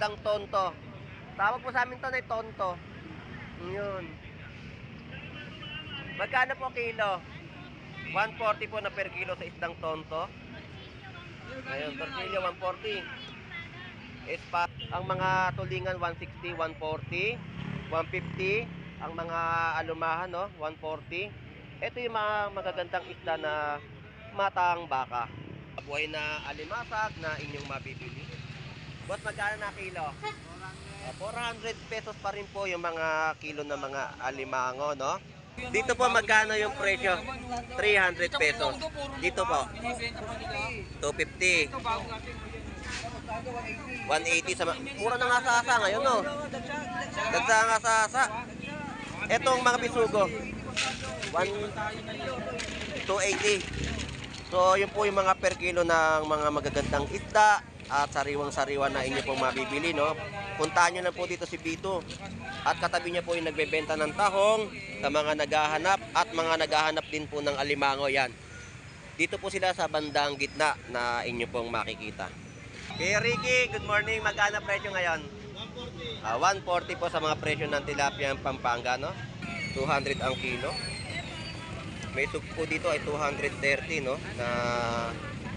isdang tonto. Tawag po sa amin to na tonto. Yun. Magkano po kilo? 140 po na per kilo sa isdang tonto. Ayun, per kilo 140. Ang mga tulingan 160, 140, 150. Ang mga alumahan, no, 140. Ito yung mga magagandang isda na matang baka. Buhay na alimasag na inyong mabibili. Boss, magkano na kilo? 400 pesos pa rin po yung mga kilo ng mga alimango, no? Dito po magkano yung presyo? 300 pesos. Dito po 250. 180 sa mura na nga sa asa ngayon, no? Dagsa nga sa asa. Etong mga bisugo 280. So yun po yung mga per kilo ng mga magagandang isda at sariwang-sariwa na inyo pong mabibili, no? Puntahan nyo na po dito si Bito. At katabi niya po yung nagbebenta ng tahong sa mga naghahanap at mga naghahanap din po ng alimango. Yan. Dito po sila sa bandang gitna na inyo pong makikita. Okay, Ricky, good morning. Magkano presyo ngayon? 140 po sa mga presyo ng tilapia ng Pampanga, no? 200 ang kilo. May sug po dito ay 230, no, na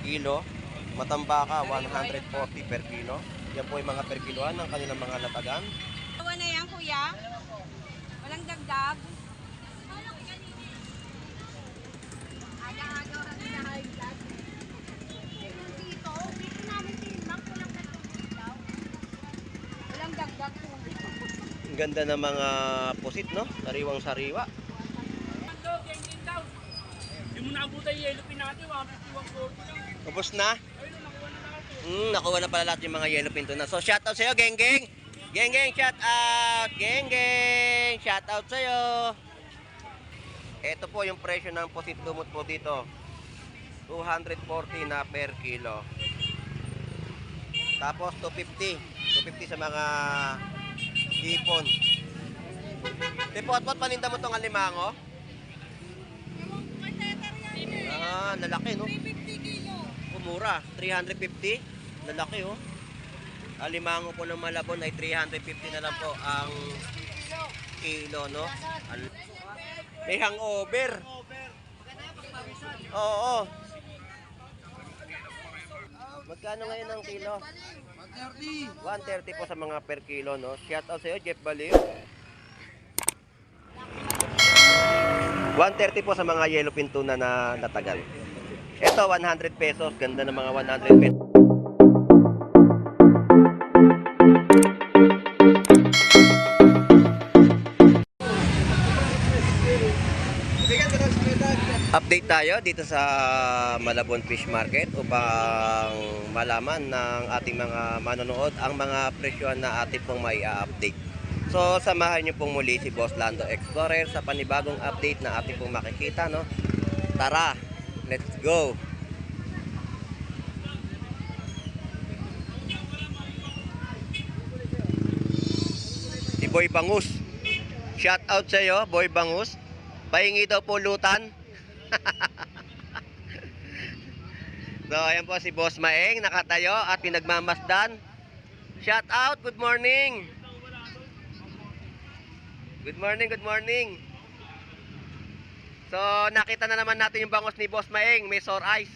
kilo. Matambaka 140 per kilo. Yan po yung mga per kiloan ng kanilang mga latagan. Tawa na yan, kuya. Walang dagdag. Aga-aga oras na high blood. Dito namin tinmak, walang dagdag. Walang dagdag. Ang ganda ng mga pusit, no? Sariwang-sariwa. Hindi mo naabutan yung yellow pin natin, 150, 140 lang. Tapos na? Ayun, nakuha na natin. Nakuha na pala lahat yung mga yellow pinto na. So, shoutout sa'yo, Geng Geng! Geng Geng, shoutout! Geng Geng! Shoutout sa'yo! Ito po yung presyo ng pusit lumot po dito. 240 na per kilo. Tapos 250. 250 sa mga hipon. Tipot-pot, paninda mo tong alimango? Lalaki, no? 350 kilo. Mura, 350. Lalaki, oh. Alimango po ng Malabon ay 350 na lang po ang kilo, no? May hangover. Oo. Magkano ngayon ang kilo? 130. 130 po sa mga per kilo, no? Shout out sa'yo, Jeff Baliw. 130 po sa mga yellow pintuna na latagan. Ito, 100 pesos. Ganda ng mga 100 pesos. Update tayo dito sa Malabon Fish Market upang malaman ng ating mga manonood ang mga presyohan na ating pong may update. So samahan niyo pong muli si Boss Lando Explorer sa panibagong update na ating pong makikita, no? Tara, let's go! Si Boy Bangus. Shout out sa iyo, Boy Bangus. Pahingi daw pulutan. So ayan po si Boss Maeng nakatayo at pinagmamasdan. Shout out, good morning. Good morning, good morning. So nakita na naman natin yung bangus ni Boss Maeng, may sore eyes.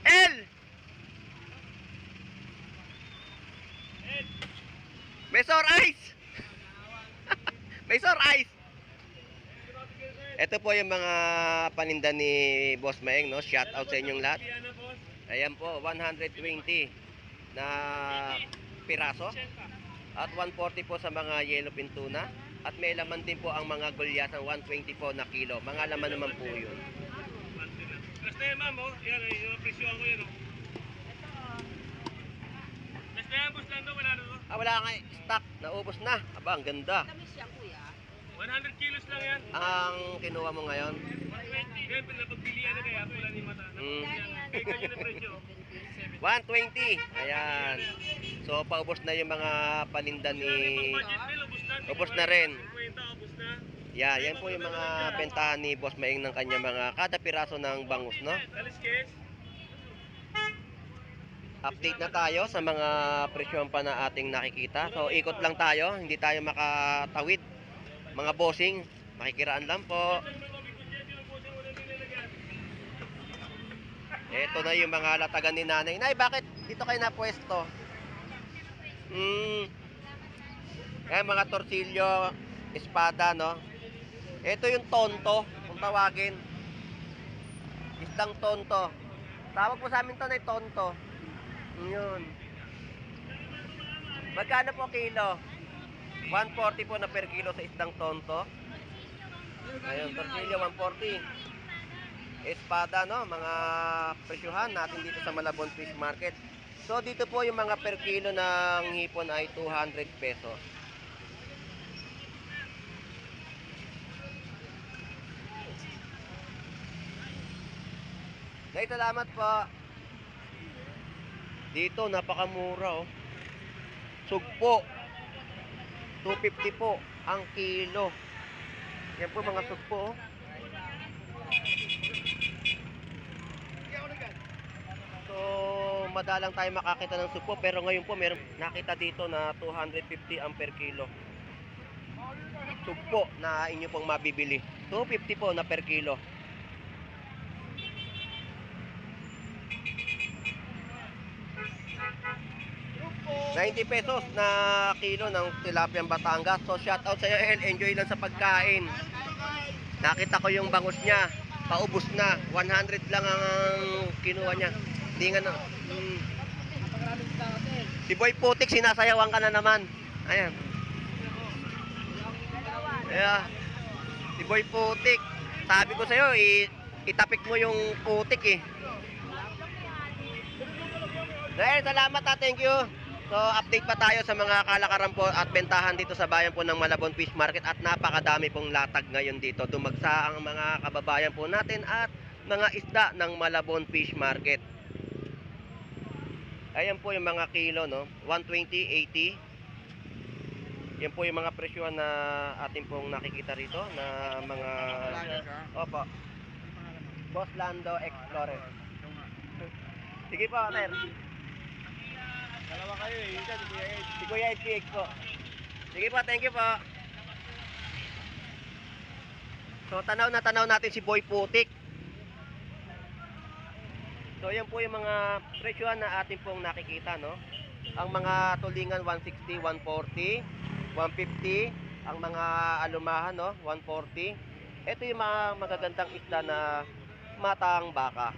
El! May sore eyes. May sore eyes. Ito po yung mga paninda ni Boss Maeng, no? Shout out sa inyong lahat. Ayan po, 120 na piraso at 140 po sa mga yellow pintuna at may laman din po ang mga gulyasan 120 po na kilo. Mga laman naman po yun. Basta yan, ma'am, oh. Yan, yung presyohan ko yan, oh. Basta yan, Boss Lando, wala na, oh. Wala nga stock, naubos na. Aba, ang ganda. Tamis yan, kuya. 100 kilos lang yan. Ang kinuha mo ngayon? 120. Yan, pinapagpilian na kaya pula ni Mata. Kaya kanyo na presyo. 120. Ayan. So, paubos na yung mga paninda ni... Ubos na rin. Ubos na. Yan po yung mga bentahan ni Boss Maeng ng kanya mga kada piraso ng bangus, no? Aliskes. Update na tayo sa mga presyon pa na ating nakikita. So ikot lang tayo, hindi tayo makatawid. Mga bossing, makikiraan lang po. Ito na yung mga latagan ni nanay. Nay, bakit dito kayo napwesto? Mga torsilyo, espada, no? Ito yung tonto, kung tawagin. Isdang tonto. Tawag po sa amin to na tonto. Yun. Magkano po kilo? 140 po na per kilo sa isdang tonto. Ayun, torsilyo 140. Espada, no? Mga presyuhan natin dito sa Malabon Fish Market. So dito po yung mga per kilo ng hipon ay 200 pesos. Nay, salamat po. Dito napakamura, oh. Sugpo 250 po ang kilo. Yan po mga sugpo, oh. So madalang tayo makakita ng sugpo, pero ngayon po meron nakita dito na 250 ang per kilo. Sugpo na inyo pong mabibili. 250 po na per kilo. ₱90 na kilo ng tilapia Batangas. So shout out sa iyo, El. Enjoy lang sa pagkain. Nakita ko yung bangus niya. Paubos na. 100 lang ang kinuha niya. Hindi nga na. Si Boy Putik, sinasayawan ka na naman. Ayan. Yeah. Si Boy Putik. Sabi ko sa iyo, itapik mo yung putik eh. Dahil salamat ha, thank you. So update pa tayo sa mga kalakaran po at bentahan dito sa bayan po ng Malabon Fish Market, at napakadami pong latag ngayon dito. Dumagsa ang mga kababayan po natin at mga isda ng Malabon Fish Market. Ayan po yung mga kilo, no? 120, 80. Yan po yung mga presyohan na atin pong nakikita rito na mga... Opo. Boss Lando Explorer. Sige po, sir. Dalawa kayo eh, isa si Kuya Ed. Si Kuya Ed PX po. Sige po, thank you po. So tanaw natin si Boy Putik. So yan po yung mga presyohan na atin pong nakikita, no? Ang mga tulingan 160, 140, 150, ang mga alumahan, no? 140. Ito yung mga magagandang isda na matang baka.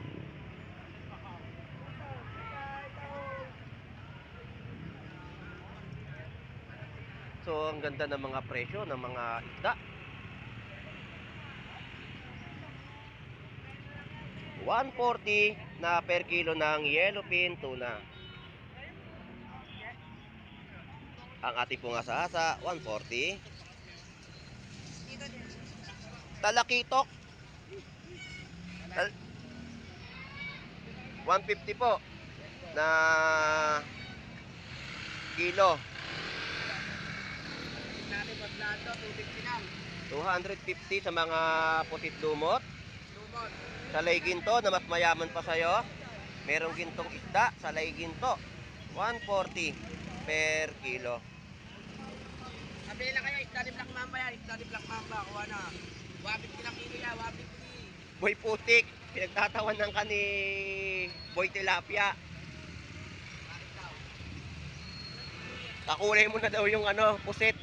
So ang ganda ng mga presyo ng mga isda. 140 na per kilo ng yellowfin tuna. Ang ating pong asa-asa 140. Talakitok 150 po na kilo. 250 sa mga pusit lumot. Salay ginto na mas mayaman pa sa'yo. Merong gintong isda, salay ginto 140 per kilo. Sabi nila kayo, isda ni Black Mamba yan, isda ni Black Mamba, kuha na. 150 lang kilo yan, 150. Boy Putik, pinagtatawan ng ka ni Boy Tilapia. Kakulay mo na daw yung ano, pusit.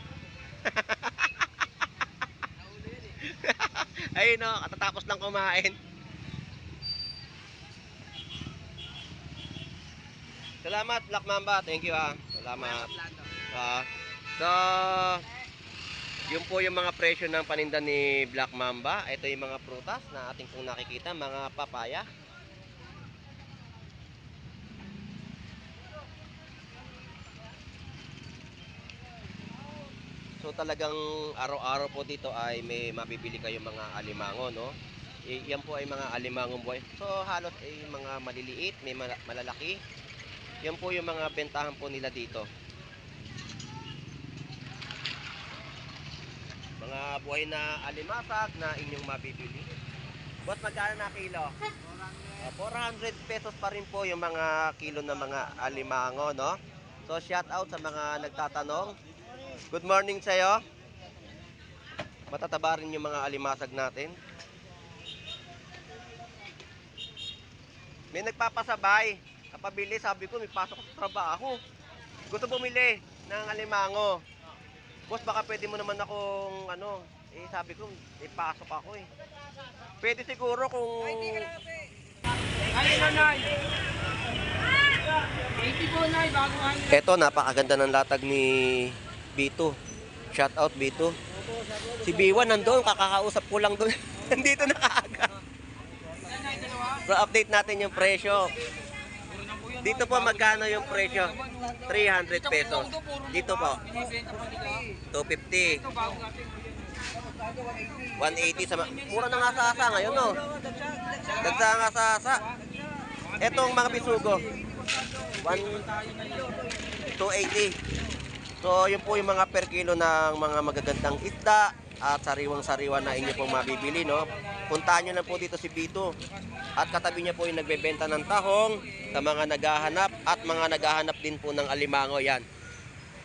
Ayun no, katatapos lang kumain. Salamat Black Mamba, thank you ah. Salamat. So, yun po yung mga presyo ng paninda ni Black Mamba. Ito yung mga prutas na ating pong nakikita, mga papaya. So talagang araw-araw po dito ay may mabibili kayong mga alimango, no? Yan po ay mga alimangong buhay. So halos ay mga maliliit, may malalaki. Yan po yung mga bentahan po nila dito. Mga buhay na alimasag na inyong mabibili. Boss, magkano na kilo? 400 pesos pa rin po yung mga kilo ng mga alimango, no? So, shout out sa mga nagtatanong. Good morning sa'yo. Matataba rin yung mga alimasag natin. May nagpapasabay. Kapabili, sabi ko, may pasok sa trabaho. Gusto bumili ng alimango. Boss, baka pwede mo naman akong, sabi ko, may pasok ako eh. Pwede siguro kung... Ay, nanay. 80 po, nay. Baguhan. Eto, napakaganda ng latag ni Bito. Shout out, Bito. Si B1 nandun, kakakausap ko lang doon. Nandito na kaaga. So, update natin yung presyo. Dito po, magkano yung presyo? 300 pesos. Dito po, 250. 180 sa mura na nga sa asa ngayon, no? Dagsa nga sa asa. Etong mga bisugo, 280. So, yun po yung mga per kilo ng mga magagandang isda at sariwang-sariwa na inyo pong mabibili, no? Puntahan nyo lang po dito si Bito. At katabi niya po yung nagbebenta ng tahong sa mga naghahanap at mga naghahanap din po ng alimango yan.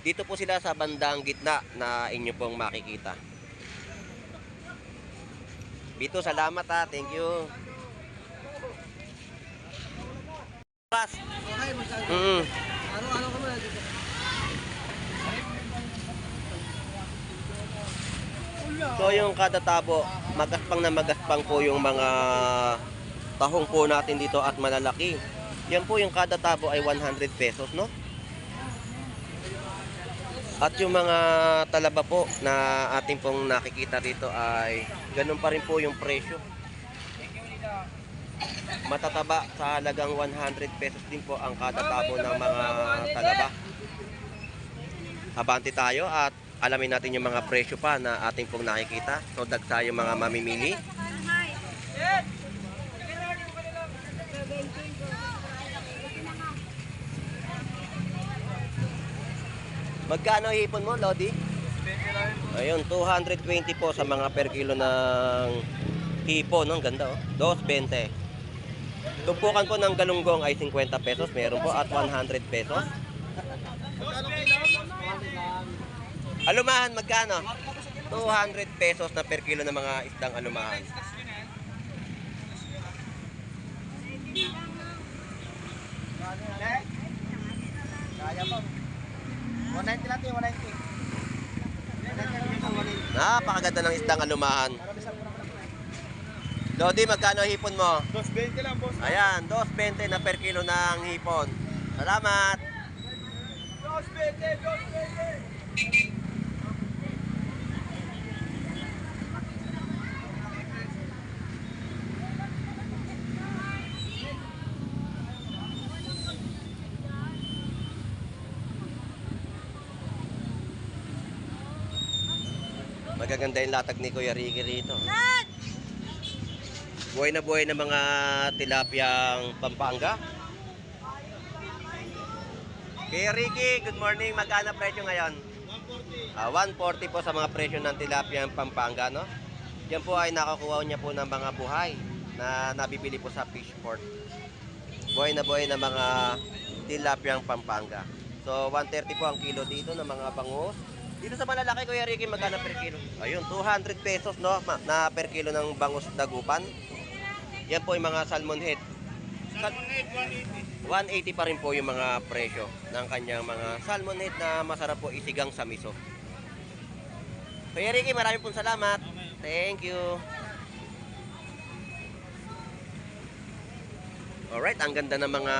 Dito po sila sa bandang gitna na inyo pong makikita. Bito, salamat ha. Thank you. Ano ka muna dito? So yung kada tabo, magaspang na magaspang po yung mga tahong po natin dito at malalaki. Yan po yung kada tabo ay 100 pesos, no? At yung mga talaba po na ating pong nakikita dito ay ganun pa rin po yung presyo. Matataba sa halagang 100 pesos din po ang kada tabo ng mga talaba. Abante tayo at alamin natin yung mga presyo pa na ating pong nakikita. So dagsa yung mga mamimili. Magkano hipon mo, Lodi? Ayun, 220 po sa mga per kilo ng hipon. Ang ganda, oh. 220. Tumpukan po ng galunggong ay 50 pesos. Meron po at 100 pesos. Alumahan, magkano? 200 pesos na per kilo ng mga isdang alumahan. Kaya po. 190 natin, 190. Napakaganda ng isdang alumahan. Lodi, magkano hipon mo? 220 lang, boss. Ayan, 2.20 na per kilo ng hipon. Salamat! 220. Magaganda yung latag ni Kuya Ricky rito. Buhay na buhay ng mga tilapiyang Pampanga. Kuya Ricky, good morning. Magkano presyo ngayon? 140 po sa mga presyo ng tilapiyang Pampanga, no? Yan po ay nakakuha niya po ng mga buhay na nabibili po sa fish port. Buhay na buhay ng mga tilapiyang Pampanga. So, 130 po ang kilo dito ng mga bangus. Dito sa malalaki, Kuya Ricky, magkano per kilo? Ayun, 200 pesos, no? Na per kilo ng bangus dagupan. Yan po yung mga salmon head. Salmon head, 180. 180 pa rin po yung mga presyo ng kanyang mga salmon head na masarap po isigang sa miso. Kuya Ricky, maraming pong salamat. Thank you. Alright, ang ganda ng mga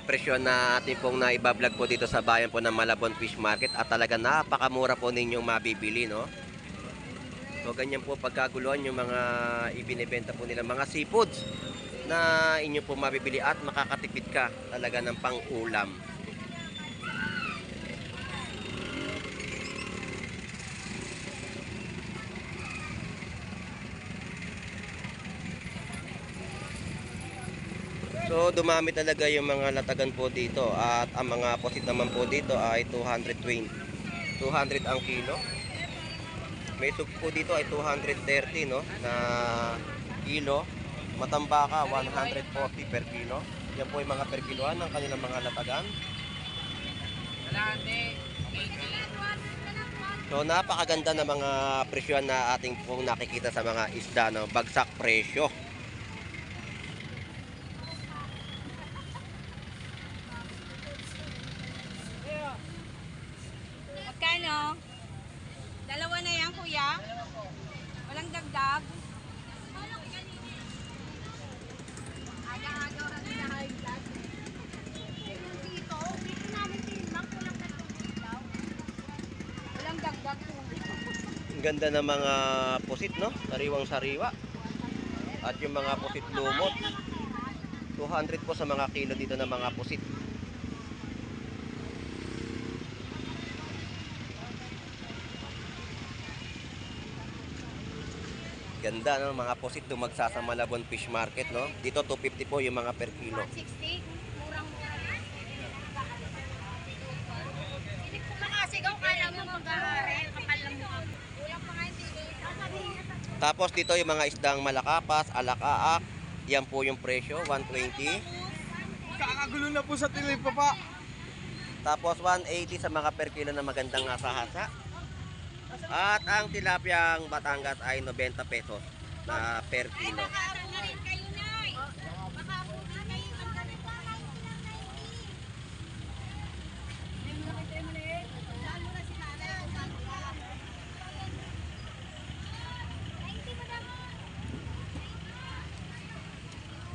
presyo na ating pong naibablog po dito sa bayan po ng Malabon Fish Market at talaga napakamura po ninyong mabibili, no? So ganyan po pagkaguluhan yung mga ibinebenta po nila mga seafoods na inyo po mabibili at makakatipid ka talaga ng pang-ulam. So dumami talaga yung mga latagan po dito at ang mga posit naman po dito ay 200 ang kilo. May sug po dito ay 230, no, na kilo Matambaka, 140 per kilo. Yan po yung mga per kiloan ng kanilang mga latagan. So napakaganda ng mga presyohan na ating pong nakikita sa mga isda, no? Bagsak presyo. Magkano? Dalawa na yan, kuya? Walang dagdag? Aga-aga oras na high blood. Dito namin tinmak, walang dagdag. Walang dagdag. Ang ganda ng mga pusit, no? Sariwang sariwa. At yung mga pusit lumot. 200 po sa mga kilo dito ng mga pusit. Ganda, no? Mga pusit dumagsa sa Malabon Fish Market, no? Dito 250 po yung mga per kilo. 160, murang-mura. Hindi ko makasigaw, kala mo mag-ahari. Kapal lang mo. Kulang pa nga hindi. Tapos dito yung mga isdang malakapas, alakaak. Yan po yung presyo, 120. Kakagulo na po sa tilipa pa. Tapos 180 sa mga per kilo na magandang hasa-hasa. At ang tilapyang Batangas ay 90 pesos na per kilo.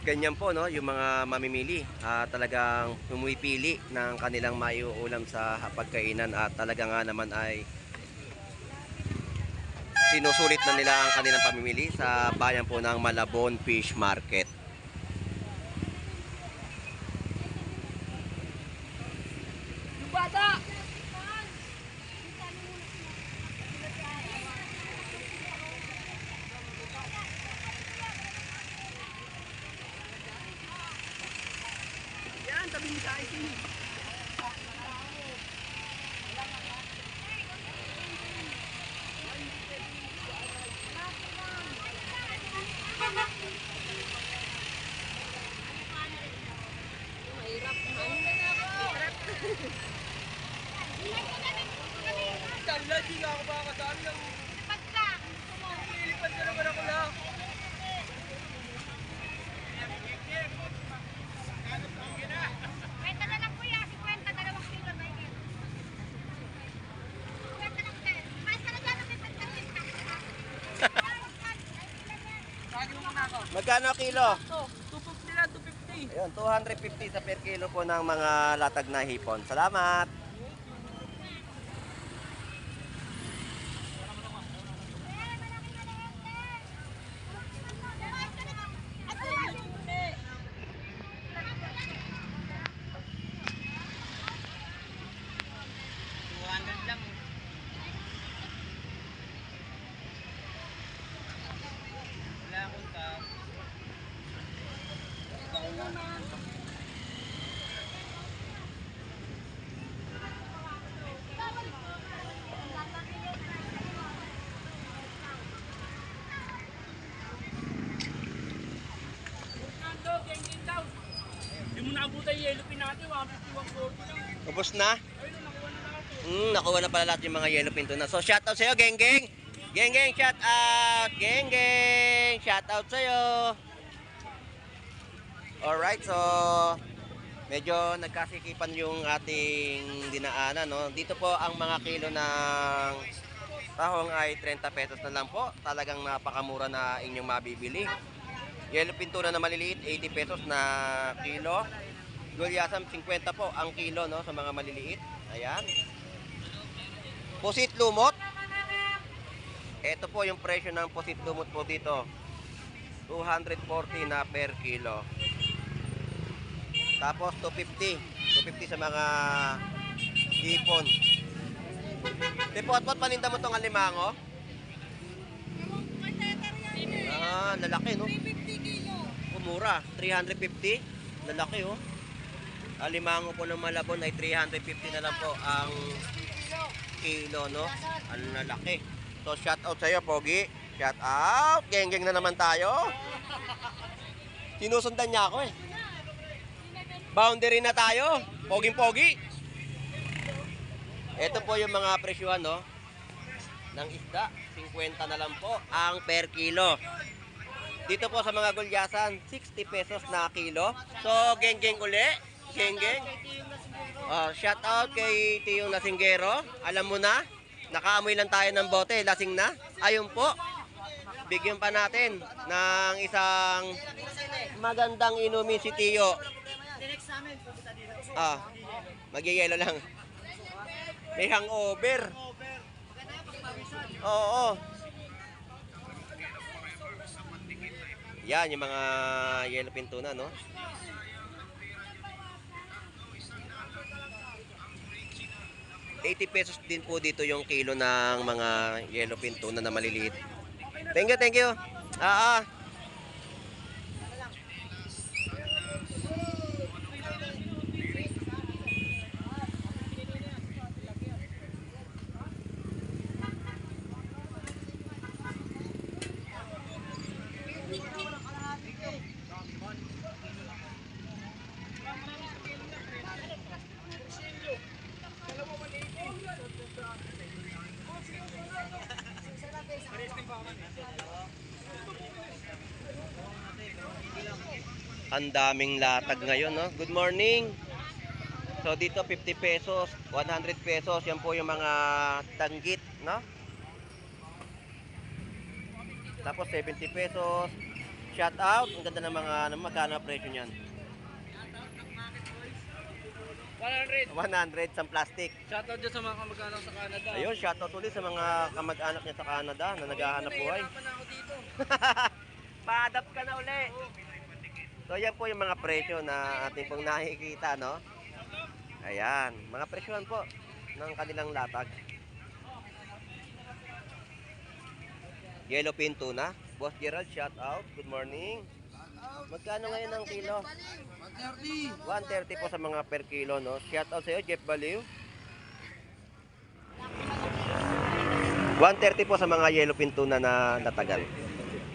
Ganyan po, no, yung mga mamimili, talagang pumipili ng kanilang maiuulam sa pagkainan at talaga nga naman ay sinusulit na nila ang kanilang pamimili sa bayan po ng Malabon Fish Market. Bata! Yan, tabi mo sa isin. Tanda, di nga ako makakadaan lang. Lilipad na naman ako lang. Kwenta na lang kuya, 50, 2 kilo na yun. Kwenta lang din. Mais ka na dyan, Lagi mo muna ako. Magkano kilo? 250 lang, 250. Ayun, 250 sa per kilo po ng mga latag na hipon. Salamat! Hindi mo naabutan yung yellow pin natin, 150, 140 lang. Ubus na? Ayun, nakuha na lang ako. Nakuha na pala lahat yung mga yellow pin na. So, shoutout sa'yo, Geng Geng! Geng Geng, shoutout! Geng Geng! Shoutout sa'yo! Alright, so medyo nagkasikipan yung ating dinaanan, no? Dito po ang mga kilo ng tahong ay 30 pesos na lang po. Talagang napakamura na inyong mabibili. Yellow pintura na maliliit, 80 pesos na kilo. Gulyasam, 50 po ang kilo, no, sa mga maliliit. Ayan. Pusit lumot. Ito po yung presyo ng pusit lumot po dito. 240 na per kilo. Tapos 250. 250 sa mga hipon. Tipot-pot, paninda mo itong alimango? Lalaki, no? 350 kilo. Mura, 350. Lalaki, oh. Alimango po ng Malabon ay 350 na lang po ang kilo, no? Ang lalaki. So, shout out sa'yo, Pogi. Shout out. Geng-geng na naman tayo. Sinusundan niya ako eh. Boundary na tayo. Poging-pogi. Ito po yung mga presyuhan, no? Ng isda. 50 na lang po ang per kilo. Dito po sa mga gulyasan, 60 pesos na kilo. So, geng-geng uli. Geng-geng. Shout out kay Tiyong Lasinggero. Alam mo na, nakaamoy lang tayo ng bote. Lasing na. Ayun po. Bigyan pa natin ng isang magandang inumin si Tiyo. Magyayelo lang. May hangover. Oo. Yan, yung mga yellowfin tuna, no? ₱80 din po dito yung kilo ng mga yellowfin tuna na maliliit. Thank you, thank you. Ang daming latag ngayon, no? Good morning. So dito 50 pesos, 100 pesos, yan po yung mga tanggit, no? Tapos 70 pesos. Shout out, ang ganda ng mga magkano presyo niyan? 100. 100 sa plastic. Shoutout dyan sa mga kamag-anak sa Canada. Ayun, shout out ulit sa mga kamag-anak niya sa Canada na naghahanap buhay. Nahihirapan na ako dito. Pa-adapt ka na uli. So yan po yung mga presyo na ating pong nakikita, no? Ayan, mga presyohan po ng kanilang latag. Yellowfin tuna. Boss Gerald, shout out. Good morning. Magkano ngayon ang kilo? 130. 130 po sa mga per kilo, no? Shout out sa iyo, Jeff Baliw. 130 po sa mga yellowfin tuna na latagan.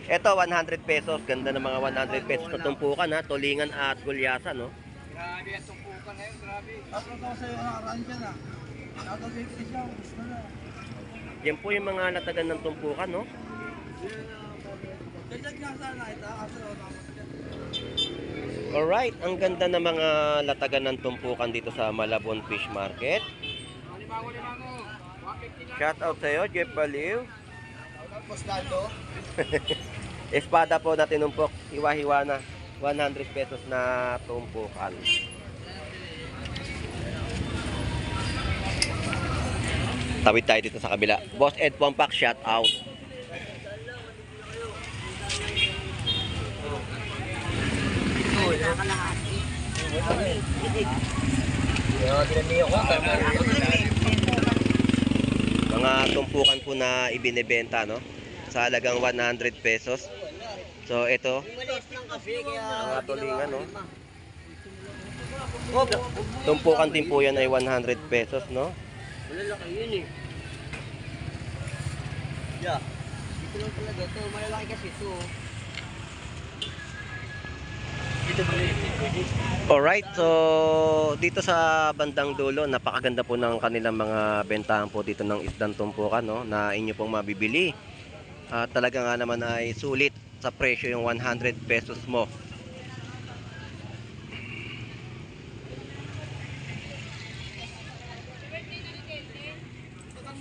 Ito, 100 pesos. Ganda ng mga 100 pesos na tumpukan, ha? Tulingan at gulyasan, no? Grabe ang tumpukan ngayon, grabe. Tapos ako sa'yo nakaraan dyan ah. Nakagawin ko siya, gusto na. Yan po yung mga latagan ng tumpukan, no? Dagdag nga sana ito, kasi Alright, ang ganda ng mga latagan ng tumpukan dito sa Malabon Fish Market. Limango. 150 lang. Shout out sa iyo, Jeff Baliw. Postado. Espada po na tinumpok, hiwa-hiwa na. 100 pesos na tumpukan. Tawid tayo dito sa kabila. Boss Ed Pompak, shout out. Mga tumpukan po na ibinebenta, no? Sa halagang 100 pesos. So ito, mga tulingan, no? Tumpukan din po yan ay 100 pesos, no? Malalaki yun eh. Yeah. Dito lang talaga ito. Malalaki kasi ito. Alright, so dito sa bandang dulo, napakaganda po ng kanilang mga bentahan po dito ng isdang tumpukan, no? Na inyo pong mabibili. Talaga nga naman ay sulit sa presyo yung 100 pesos mo.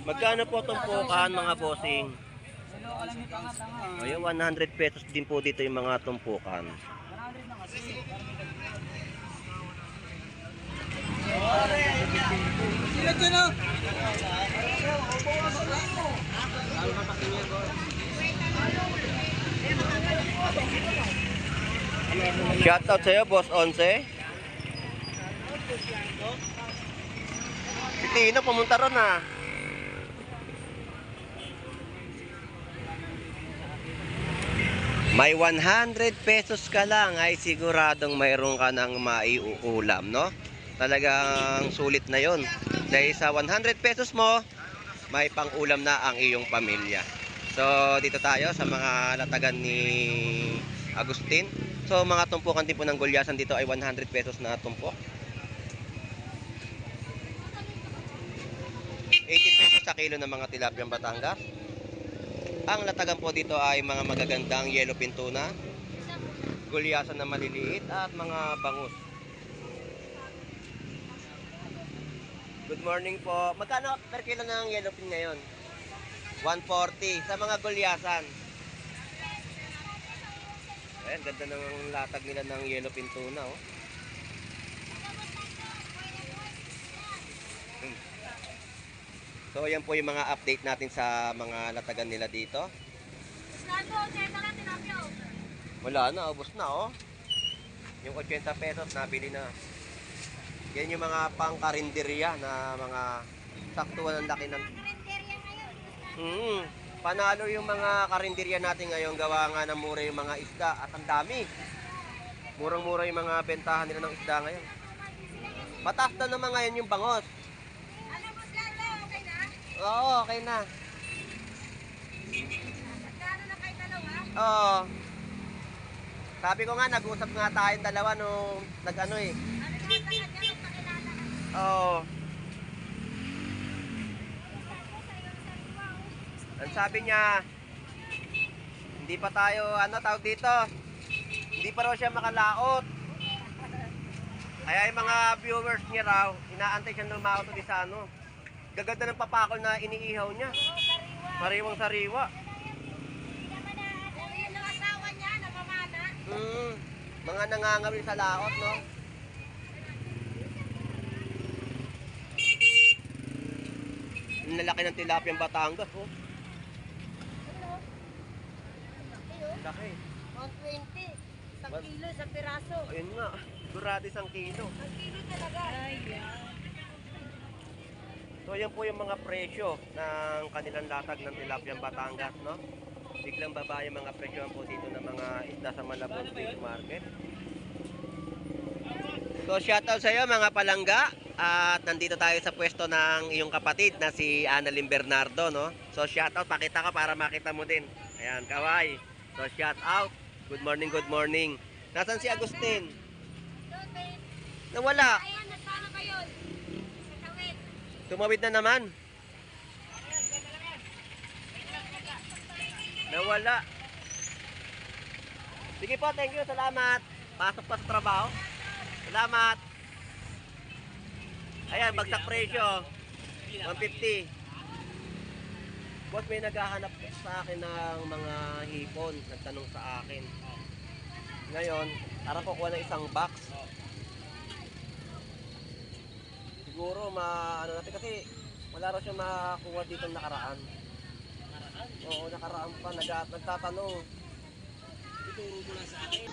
Magkano po tumpukan, mga bossing? Ayun, 100 pesos din po dito yung mga tumpukan. Shoutout sa'yo, Boss Once. Si Tino pumunta ron, ha. May 100 pesos ka lang ay siguradong mayroon ka ng maiuulam, no? Talagang sulit na yon. Dahil sa 100 pesos mo, may pang-ulam na ang iyong pamilya. So, dito tayo sa mga latagan ni Agustin. So mga tumpukan din po ng gulyasan dito ay 100 pesos na tumpok. 80 pesos sa kilo ng mga tilapiyang Batangas. Ang latagan po dito ay mga magagandang yellowfin tuna, gulyasan na maliliit at mga bangus. Good morning po. Magkano per kilo ng yellowfin ngayon? 140 sa mga gulyasan. Ayan, ganda ng latag nila ng yellowfin tuna, oh. So, yan po yung mga update natin sa mga latagan nila dito. Wala na, ubos na, oh. Yung 80 pesos, nabili na. Yan yung mga pang-karinderya na mga saktuan ng laki ng... Panalo yung mga karinderya natin ngayon, gawa nga ng mura yung mga isda at ang dami. Murang-mura yung mga bentahan nila ng isda ngayon. Mataas na naman ngayon yung bangos. Oo, okay na. Oo. Sabi ko nga, nag-usap nga tayong dalawa nung nag-ano eh. Oo. Ang sabi niya, hindi pa tayo, ano tawag dito, hindi pa raw siya makalaot. Kaya yung mga viewers niya raw, inaantay siya lumaot ulit sa ano. Gaganda ng papakol na iniihaw niya. Sariwang sariwa. Mga nangangawin sa laot, no? Ang lalaki ng tilapiyang Batangas, oh. Laki. 120. Isang kilo, isang piraso. Ayun nga, durado 1 kilo. Ang kilo talaga. So yan po yung mga presyo ng kanilang latag ng tilapiyang Batangas, no? Biglang baba yung mga presyo po dito ng mga isda sa Malabon Fish Market. So shoutout sa iyo mga palangga, at nandito tayo sa pwesto ng iyong kapatid na si Annalyn Bernardo, no? So shoutout, pakita ka para makita mo din. Ayan, kaway. So shoutout. Good morning, good morning. Nasaan si Agustin? Doon, babe. Nawala. Ayan, nasana kayo. Sa tawid. Tumawid na naman. Nawala. Sige po, thank you. Salamat. Pasok pa sa trabaho. Salamat. Ayan, bagsak presyo. 150. Boss, may naghahanap sa akin ng mga hipon. Nagtanong sa akin. Ngayon, para po kuha ng isang box. Siguro, ano natin kasi wala raw siya makakuha dito nakaraan. Oo, nakaraan pa. Nagtatanong. Ituro ko lang sa akin.